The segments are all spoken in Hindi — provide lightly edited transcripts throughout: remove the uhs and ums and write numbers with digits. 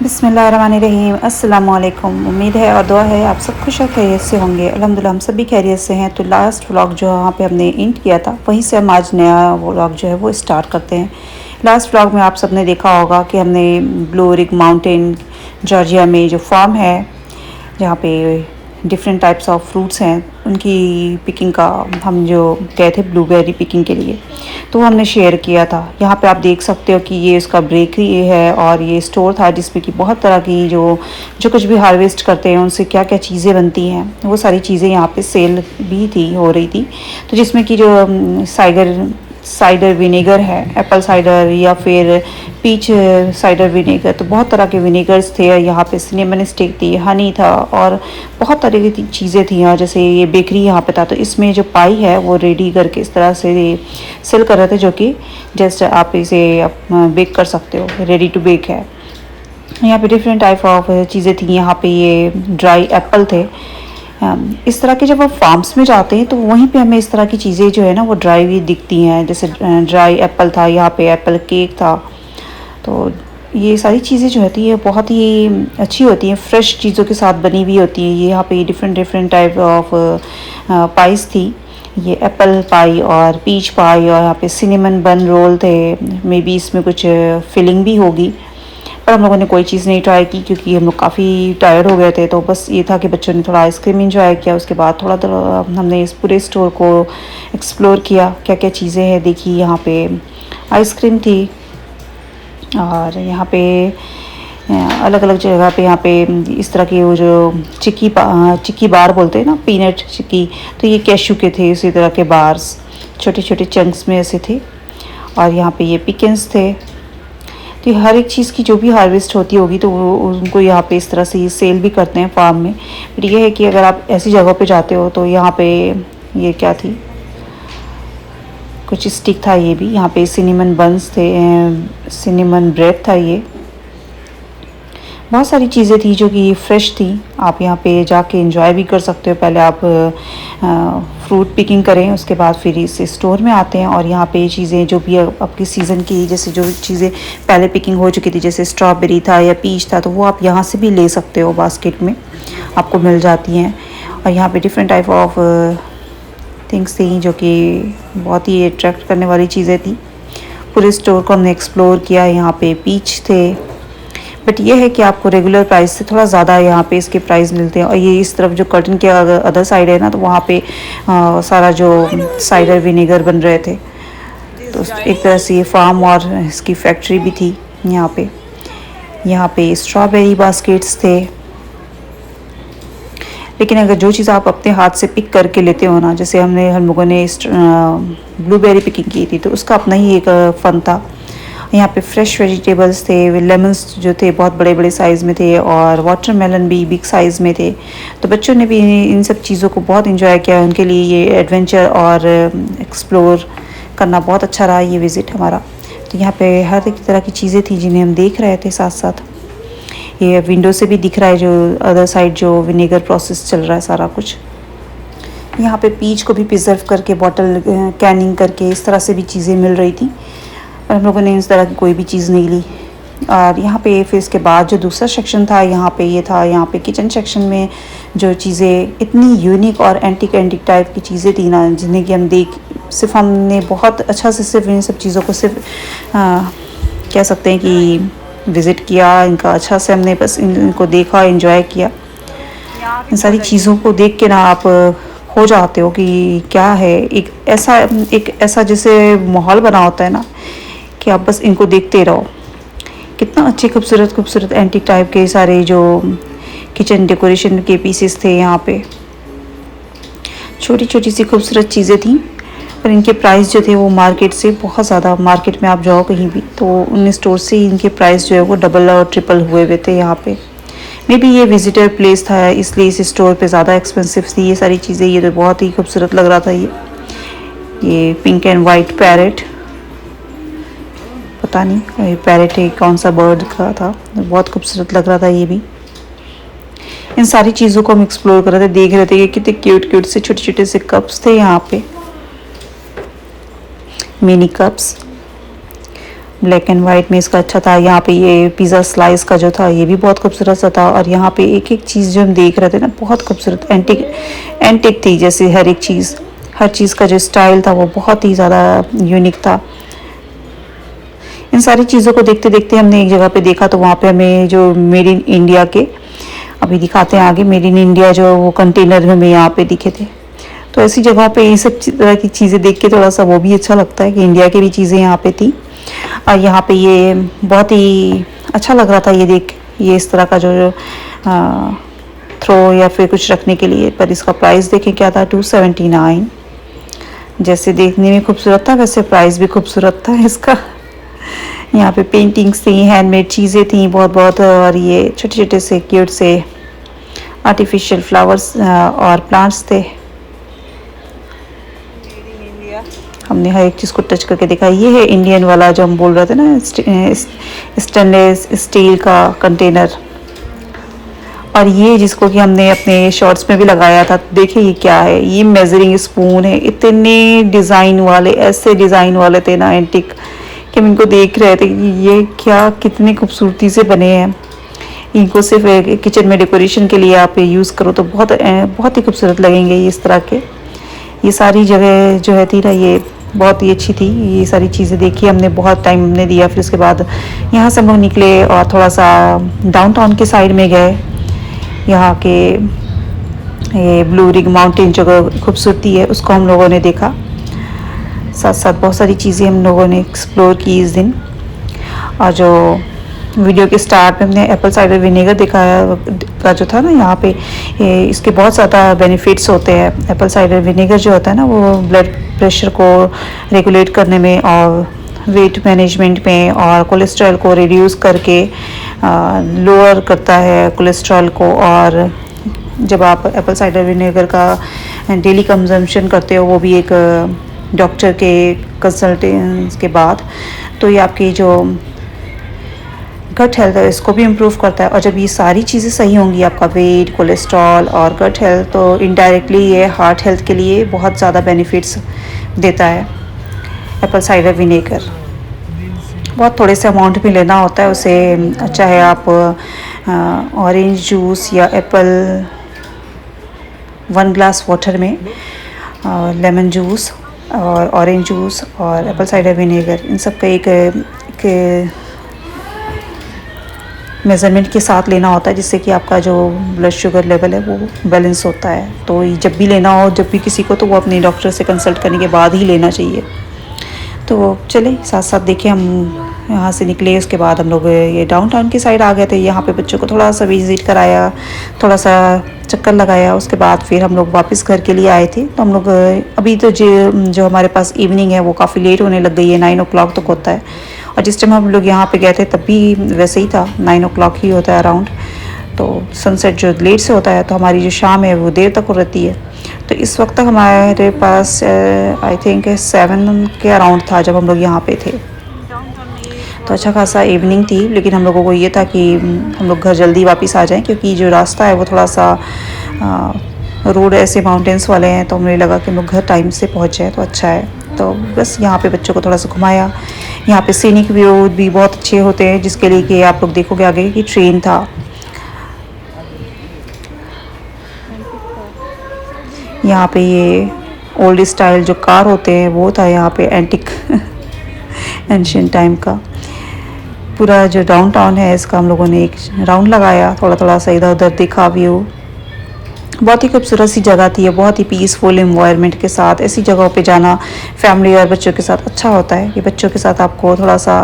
बिस्मिल्लाहिर्रहमानिर्रहीम। अस्सलाम वालेकुम। उम्मीद है और दुआ है आप सब खुश और खैरियत से होंगे। अल्हम्दुलिल्लाह हम सभी खैरियत से हैं। तो लास्ट व्लॉग जो वहाँ पे हमने एंड किया था, वहीं से हम आज नया व्लॉग जो है वो स्टार्ट करते हैं। लास्ट व्लॉग में आप सब ने देखा होगा कि हमने ब्लू रिग माउंटेन जॉर्जिया में जो फार्म है, जहाँ पे डिफरेंट टाइप्स ऑफ फ्रूट्स हैं, उनकी पिकिंग का हम जो गए थे ब्लूबेरी पिकिंग के लिए, तो हमने शेयर किया था। यहाँ पे आप देख सकते हो कि ये इसका ब्रेकरी है और ये स्टोर था जिसमें कि बहुत तरह की जो कुछ भी हार्वेस्ट करते हैं उनसे क्या क्या चीज़ें बनती हैं, वो सारी चीज़ें यहाँ पे सेल भी थी, हो रही थी। तो जिसमें कि जो साइडर विनेगर है, एप्पल साइडर या फिर पीच साइडर विनेगर, तो बहुत तरह के विनेगर्स थे। यहाँ पे सिनेमन स्टिक थी, हनी था और बहुत तरह की चीज़ें थी। और जैसे ये बेकरी यहाँ पे था, तो इसमें जो पाई है वो रेडी करके इस तरह से सेल कर रहे थे, जो कि जस्ट आप इसे बेक कर सकते हो, रेडी टू बेक है। यहाँ पे डिफरेंट टाइप ऑफ चीज़ें थी। यहाँ पे ये ड्राई एप्पल थे। इस तरह के जब आप फार्म्स में जाते हैं तो वहीं पे हमें इस तरह की चीज़ें जो है ना वो ड्राई भी दिखती हैं। जैसे ड्राई एप्पल था, यहाँ पे एप्पल केक था। तो ये सारी चीज़ें जो होती है बहुत ही अच्छी होती हैं, फ्रेश चीज़ों के साथ बनी हुई होती हैं। ये यहाँ पे डिफरेंट टाइप ऑफ पाइस थी। ये एप्पल पाई और पीच पाई, और यहाँ पे सिनेमन बन रोल थे। मे बी इसमें कुछ फिलिंग भी होगी, पर हम लोगों ने कोई चीज़ नहीं ट्राई की क्योंकि हम लोग काफ़ी टायर्ड हो गए थे। तो बस ये था कि बच्चों ने थोड़ा आइसक्रीम इंजॉय किया। उसके बाद थोड़ा हमने इस पूरे स्टोर को एक्सप्लोर किया, क्या क्या चीज़ें हैं देखी। यहाँ पे आइसक्रीम थी और यहाँ पे अलग अलग जगह पे यहाँ पे इस तरह की वो जो चिक्की बार बोलते हैं ना, पीनट चिक्की, तो ये कैशू के थे। इसी तरह के बार्स छोटे छोटे चंक्स में ऐसे थे। और यहाँ पे ये पिकन्स थे। तो हर एक चीज़ की जो भी हार्वेस्ट होती होगी तो वो उनको यहाँ पे इस तरह से ये सेल भी करते हैं फार्म में। बट ये है कि अगर आप ऐसी जगह पे जाते हो तो यहाँ पे ये क्या थी, कुछ स्टिक था। ये भी यहाँ पे सिनेमन बन्स थे, सिनेमन ब्रेड था। ये बहुत सारी चीज़ें थी जो कि फ्रेश थी। आप यहाँ पे जाके एंजॉय भी कर सकते हो। पहले आप फ्रूट पिकिंग करें, उसके बाद फिर इस स्टोर में आते हैं और यहाँ पे चीज़ें जो भी आपकी सीज़न की, जैसे जो चीज़ें पहले पिकिंग हो चुकी थी, जैसे स्ट्रॉबेरी था या पीच था, तो वो आप यहाँ से भी ले सकते हो। बास्केट में आपको मिल जाती हैं। और यहाँ पे डिफरेंट टाइप ऑफ थिंग्स थी जो कि बहुत ही अट्रैक्ट करने वाली चीज़ें थी। पूरे स्टोर को हमने एक्सप्लोर किया। यहाँ पे पीच थे, बट ये है कि आपको रेगुलर प्राइस से थोड़ा ज़्यादा यहाँ पे इसके प्राइस मिलते हैं। और ये इस तरफ जो कर्टन के अदर साइड है ना, तो वहाँ पे सारा जो साइडर विनेगर बन रहे थे। तो एक तरह से ये फार्म और इसकी फैक्ट्री भी थी। यहाँ पे स्ट्रॉबेरी बास्केट्स थे। लेकिन अगर जो चीज़ आप अपने हाथ से पिक करके लेते हो ना, जैसे हम लोगों ने ब्लूबेरी पिकिंग की थी, तो उसका अपना ही एक फ़न था। यहाँ पे फ्रेश वेजिटेबल्स थे, लेमन्स जो थे बहुत बड़े बड़े साइज़ में थे, और वाटरमेलन भी बिग साइज़ में थे। तो बच्चों ने भी इन सब चीज़ों को बहुत इंजॉय किया। उनके लिए ये एडवेंचर और एक्सप्लोर करना बहुत अच्छा रहा ये विज़िट हमारा। तो यहाँ पे हर एक तरह की चीज़ें थी जिन्हें हम देख रहे थे साथ साथ। ये विंडो से भी दिख रहा है जो अदर साइड जो विनेगर प्रोसेस चल रहा है सारा कुछ। यहाँ पे पीच को भी प्रिजर्व करके बॉटल कैनिंग करके इस तरह से भी चीज़ें मिल रही थी, पर हम लोगों ने इस तरह की कोई भी चीज़ नहीं ली। और यहाँ पे फिर इसके बाद जो दूसरा सेक्शन था, यहाँ पे ये था, यहाँ पे किचन सेक्शन में जो चीज़ें इतनी यूनिक और एंटिक टाइप की चीज़ें थी ना, जिन्हें कि हम सिर्फ हमने बहुत अच्छा से सिर्फ इन सब चीज़ों को सिर्फ कह सकते हैं कि विज़िट किया। इनका अच्छा से हमने बस इनको देखा, एंजॉय किया। इन सारी चीज़ों को देख के ना आप हो जाते हो कि क्या है, एक ऐसा जैसे माहौल बना होता है ना कि आप बस इनको देखते रहो। कितना अच्छे खूबसूरत एंटीक टाइप के सारे जो किचन डेकोरेशन के पीसेस थे। यहाँ पे छोटी छोटी सी खूबसूरत चीज़ें थी, पर इनके प्राइस जो थे वो मार्केट से बहुत ज़्यादा, मार्केट में आप जाओ कहीं भी तो उन स्टोर से इनके प्राइस जो है वो डबल और ट्रिपल हुए थे। यहाँ पे मे बी ये विजिटर प्लेस था, इसलिए इस स्टोर पे ज़्यादा एक्सपेंसिव थी ये सारी चीज़ें। ये तो बहुत ही खूबसूरत लग रहा था। ये पिंक एंड वाइट पैरेट, पता नहीं ये पैरेट है कौन सा बर्ड का था, बहुत खूबसूरत लग रहा था ये भी। इन सारी चीज़ों को हम एक्सप्लोर कर रहे थे, देख रहे थे कि कितने क्यूट से छोटे से कप्स थे यहाँ पे, mini cups. Black and white में इसका अच्छा था। यहाँ पे ये पिज़्ज़ा स्लाइस का जो था ये भी बहुत खूबसूरत सा था। और यहाँ पे एक एक चीज़ जो हम देख रहे थे ना बहुत खूबसूरत एंटिक एंटिक थी, जैसे हर एक चीज़, हर चीज़ का जो स्टाइल था वो बहुत ही ज़्यादा यूनिक था। इन सारी चीज़ों को देखते देखते हमने एक जगह पे देखा, तो वहाँ पे हमें जो मेड इन इंडिया के, अभी दिखाते हैं आगे, मेड इन इंडिया जो वो कंटेनर हमें यहाँ पे दिखे थे। तो ऐसी जगह पे ये सब तरह की चीज़ें देख के थोड़ा सा वो भी अच्छा लगता है कि इंडिया की भी चीज़ें यहाँ पे थी। और यहाँ पे ये बहुत ही अच्छा लग रहा था ये देख, ये इस तरह का जो थ्रो या फिर कुछ रखने के लिए। पर इसका प्राइस देखें क्या था, 279। जैसे देखने में खूबसूरत था वैसे प्राइस भी खूबसूरत था इसका। यहाँ पे पेंटिंग्स थी, हैंडमेड चीज़ें थी बहुत बहुत, और ये छोटे छोटे से क्यूट से आर्टिफिशियल फ्लावर्स और प्लांट्स थे। हमने हर एक चीज़ को टच करके देखा। ये है इंडियन वाला जो हम बोल रहे थे ना, स्टेनलेस स्टील का कंटेनर। और ये जिसको कि हमने अपने शॉर्ट्स में भी लगाया था, देखिए ये क्या है, ये मेजरिंग स्पून है। इतने डिज़ाइन वाले, ऐसे डिज़ाइन वाले थे ना एंटिक, कि हम इनको देख रहे थे कि ये क्या, कितनी खूबसूरती से बने हैं। इनको सिर्फ किचन में डेकोरेशन के लिए आप यूज़ करो तो बहुत ही खूबसूरत लगेंगे ये इस तरह के। ये सारी जगह जो है थी ना, ये बहुत ही अच्छी थी। ये सारी चीज़ें देखी हमने, बहुत टाइम हमने दिया। फिर उसके बाद यहाँ से हम लोग निकले और थोड़ा सा डाउनटाउन के साइड में गए। यहाँ के ये ब्लू रिग माउंटेन जो खूबसूरती है उसको हम लोगों ने देखा। साथ साथ बहुत सारी चीज़ें हम लोगों ने एक्सप्लोर की इस दिन। और जो वीडियो के स्टार्ट में हमने एप्पल साइडर विनेगर दिखाया का जो था ना, यहाँ पे इसके बहुत ज़्यादा बेनिफिट्स होते हैं। एप्पल साइडर विनेगर जो होता है ना, वो ब्लड प्रेशर को रेगुलेट करने में और वेट मैनेजमेंट में, और कोलेस्ट्रॉल को रिड्यूस करके लोअर करता है कोलेस्ट्रॉल को। और जब आप एप्पल साइडर विनेगर का डेली कंजम्पशन करते हो, वो भी एक डॉक्टर के कंसल्टेंस के बाद, तो ये आपकी जो गट हेल्थ है इसको भी इम्प्रूव करता है। और जब ये सारी चीज़ें सही होंगी, आपका वेट, कोलेस्ट्रॉल और गट हेल्थ, तो इनडायरेक्टली ये हार्ट हेल्थ के लिए बहुत ज़्यादा बेनिफिट्स देता है एप्पल साइडर विनेगर। बहुत थोड़े से अमाउंट में लेना होता है उसे। चाहे आप ऑरेंज जूस या एप्पल 1 ग्लास वाटर में लेमन जूस और ऑरेंज जूस और एप्पल साइडर विनेगर, इन सब का एक मेज़रमेंट के साथ लेना होता है, जिससे कि आपका जो ब्लड शुगर लेवल है वो बैलेंस होता है। तो जब भी लेना हो, जब भी किसी को, तो वो अपने डॉक्टर से कंसल्ट करने के बाद ही लेना चाहिए। तो चले साथ साथ देखिए, हम यहाँ से निकले, उसके बाद हम लोग ये डाउनटाउन की साइड आ गए थे। यहाँ पे बच्चों को थोड़ा सा विज़िट कराया, थोड़ा सा चक्कर लगाया। उसके बाद फिर हम लोग वापस घर के लिए आए थे। तो हम लोग अभी तो जो हमारे पास इवनिंग है वो काफ़ी लेट होने लग गई है, 9 o'clock तक होता है। और जिस टाइम हम लोग यहाँ पे गए थे तब भी वैसे ही था, 9 o'clock ही होता है अराउंड। तो सनसेट जो लेट से होता है, तो हमारी जो शाम है वो देर तक हो रहती है। तो इस वक्त तक हमारे पास आई थिंक 7 के अराउंड था जब हम लोग यहाँ पे थे। तो अच्छा खासा इवनिंग थी, लेकिन हम लोगों को ये था कि हम लोग घर जल्दी वापस आ जाएं, क्योंकि जो रास्ता है वो थोड़ा सा रोड ऐसे माउंटेन्स वाले हैं। तो हमें लगा कि हम लोग घर टाइम से पहुँच जाए तो अच्छा है। तो बस यहाँ पे बच्चों को थोड़ा सा घुमाया। यहाँ पे सीनिक व्यू भी बहुत अच्छे होते हैं, जिसके लिए कि आप लोग देखोगे आगे कि ट्रेन था। यहाँ पे ये ओल्ड स्टाइल जो कार होते हैं वो था यहाँ पे, एंटिक एंशिएंट टाइम का। पूरा जो डाउनटाउन है इसका हम लोगों ने एक राउंड लगाया, थोड़ा थोड़ा सा इधर उधर देखा व्यू। बहुत ही खूबसूरत सी जगह थी, बहुत ही पीसफुल एनवायरनमेंट के साथ। ऐसी जगहों पे जाना फैमिली और बच्चों के साथ अच्छा होता है कि बच्चों के साथ आपको थोड़ा सा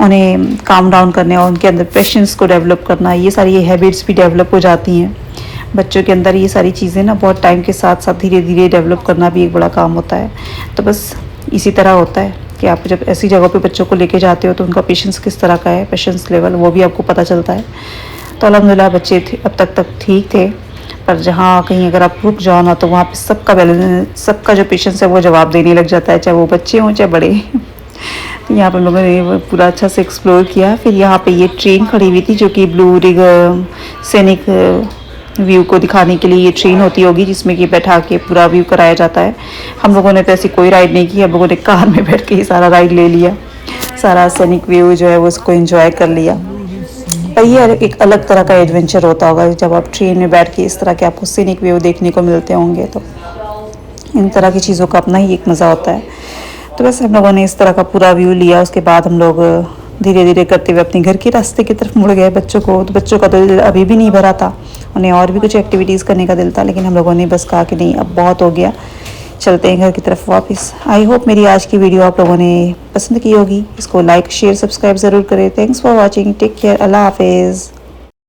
उन्हें काम डाउन करने और उनके अंदर पेशेंस को डेवलप करना, ये सारी ये हैबिट्स भी डेवलप हो जाती हैं बच्चों के अंदर। ये सारी चीज़ें ना बहुत टाइम के साथ साथ धीरे धीरे डेवलप करना भी एक बड़ा काम होता है। तो बस इसी तरह होता है कि आप जब ऐसी जगह पे बच्चों को लेके जाते हो तो उनका पेशेंस किस तरह का है, पेशेंस लेवल, वो भी आपको पता चलता है। तो अल्हम्दुलिल्लाह बच्चे अब तक ठीक थे। पर जहाँ कहीं अगर आप रुक जाओ ना, तो वहाँ पे सबका बैलेंस, सबका जो पेशेंस है वो जवाब देने लग जाता है, चाहे वो बच्चे हों चाहे बड़े। तो यहाँ पर हम लोगों ने पूरा अच्छा से एक्सप्लोर किया। फिर यहाँ पे ये ट्रेन खड़ी हुई थी, जो कि ब्लू रिग सैनिक व्यू को दिखाने के लिए ये ट्रेन होती होगी, जिसमें कि बैठा के पूरा व्यू कराया जाता है। हम लोगों ने तो ऐसी कोई राइड नहीं की, हम लोगों ने कार में बैठ के ही सारा राइड ले लिया। सारा सैनिक व्यू जो है वो उसको एंजॉय कर लिया। पर ये एक अलग तरह का एडवेंचर होता होगा जब आप ट्रेन में बैठ के इस तरह के आपको सीनिक व्यू देखने को मिलते होंगे, तो इन तरह की चीज़ों का अपना ही एक मज़ा होता है। तो बस हम लोगों ने इस तरह का पूरा व्यू लिया। उसके बाद हम लोग धीरे धीरे करते हुए अपने घर के रास्ते की तरफ मुड़ गए। बच्चों का तो दिल अभी भी नहीं भरा था, उन्हें और भी कुछ एक्टिविटीज़ करने का दिल था, लेकिन हम लोगों ने बस कहा कि नहीं अब बहुत हो गया, चलते हैं घर की तरफ वापस। आई होप मेरी आज की वीडियो आप लोगों ने पसंद की होगी। इसको लाइक शेयर सब्सक्राइब ज़रूर करें। Thanks for watching, take care, Allah हाफिज़।